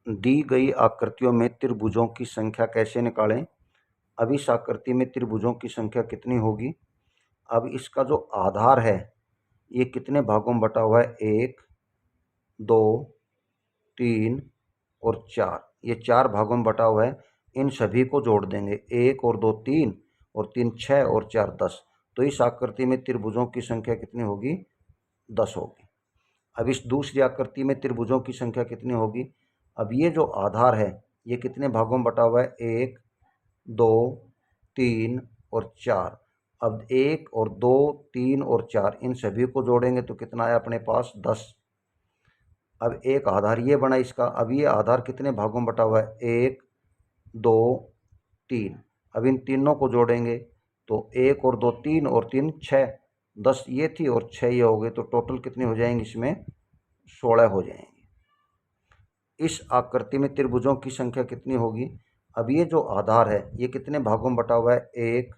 दी गई आकृतियों में त्रिभुजों की संख्या कैसे निकालें। अब इस आकृति में त्रिभुजों की संख्या कितनी होगी। अब इसका जो आधार है ये कितने भागों में बटा हुआ है, 1, 2, 3 और 4। ये 4 भागों में बटा हुआ है। इन सभी को जोड़ देंगे, 1 और 2 3 और 3 6 और 4 10। तो इस आकृति में त्रिभुजों की संख्या कितनी होगी, 10 होगी। अब इस दूसरी आकृति में त्रिभुजों की संख्या कितनी होगी। अब ये जो आधार है ये कितने भागों में बटा हुआ है, 1, 2, 3 और 4। अब 1 और 2 3 और 4 इन सभी को जोड़ेंगे तो कितना आया अपने पास, 10। अब एक आधार ये बना इसका। अब ये आधार कितने भागों में बटा हुआ है, 1, 2, 3। अब इन तीनों को जोड़ेंगे तो 1 और 2 3 और 3 6, 10 ये थी और 6 ये हो गए। तो टोटल कितने हो जाएंगे, इसमें 16 हो जाएंगे। इस आकृति में त्रिभुजों की संख्या कितनी होगी। अब ये जो आधार है ये कितने भागों में बटा हुआ है, 1,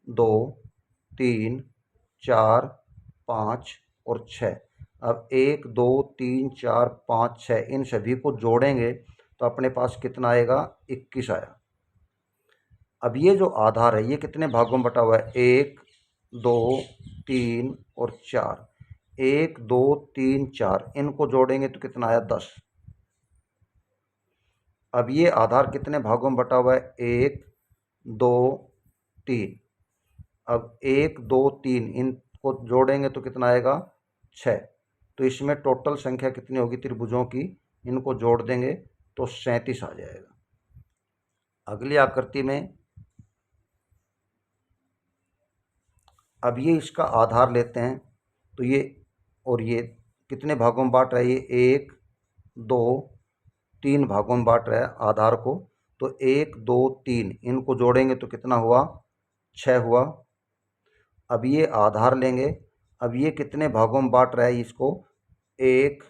2, 3, 4, 5 और 6। अब 1, 2, 3, 4, 5, 6 इन सभी को जोड़ेंगे तो अपने पास कितना आएगा, 21 आया। अब ये जो आधार है ये कितने भागों में बटा हुआ है, 1, 2, 3 और 4। 1, 2, 3, 4 इनको जोड़ेंगे तो कितना आया, 10। अब ये आधार कितने भागों में बटा हुआ है, 1, 2, 3। अब 1, 2, 3 इनको जोड़ेंगे तो कितना आएगा, 6। तो इसमें टोटल संख्या कितनी होगी त्रिभुजों की, इनको जोड़ देंगे तो 37 आ जाएगा। अगली आकृति में अब ये इसका आधार लेते हैं तो ये और ये कितने भागों में बांट रहा है, ये 1, 2, 3 भागों में बांट रहा है आधार को। तो 1, 2, 3 इनको जोड़ेंगे तो कितना हुआ, 6 हुआ। अब ये आधार लेंगे। अब ये कितने भागों में बांट रहा है इसको, 1,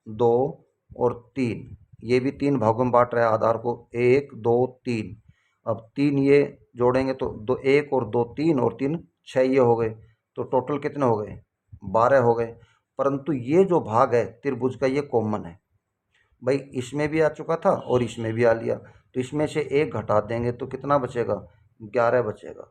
2 और 3। ये भी 3 भागों में बांट रहा है आधार को, 1, 2, 3। अब 3 ये जोड़ेंगे तो 2 1 और 2 3 और 3 6 ये हो गए। तो टोटल कितने हो गए, 12 हो गए। परंतु ये जो भाग है त्रिभुज का ये कॉमन है भाई, इसमें भी आ चुका था और इसमें भी आ लिया। तो इसमें से एक घटा देंगे तो कितना बचेगा, 11 बचेगा।